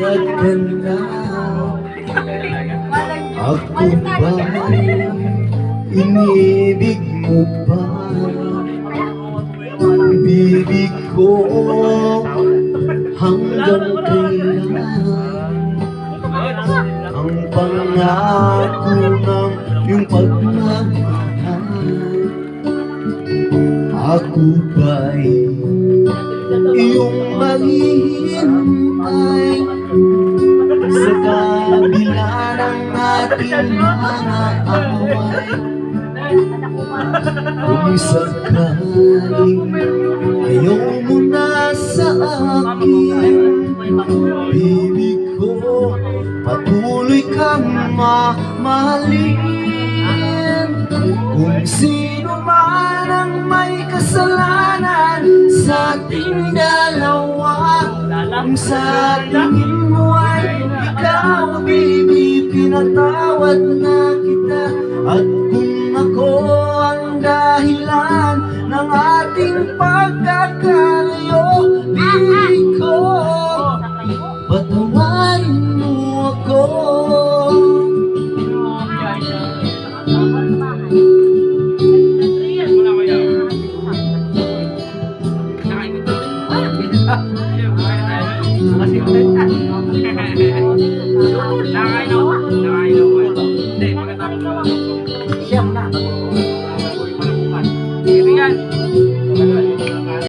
ganda. Ako ba'y inibig mo pa? Bibig ko hanggang kailan? Ang pangako ng iyong pagmamahal. Ako ba'y iyong maghihintay sa kabila ng ating mga away? Kung sakaling ayaw mo na sa akin, bibig ko patuloy kang mamahalin. Kung sino man ang may kasalanan sa ating dalawa, kung sa tingin mo ay ikaw, baby, pinatawad na kita. At kung ako ang dahilan ng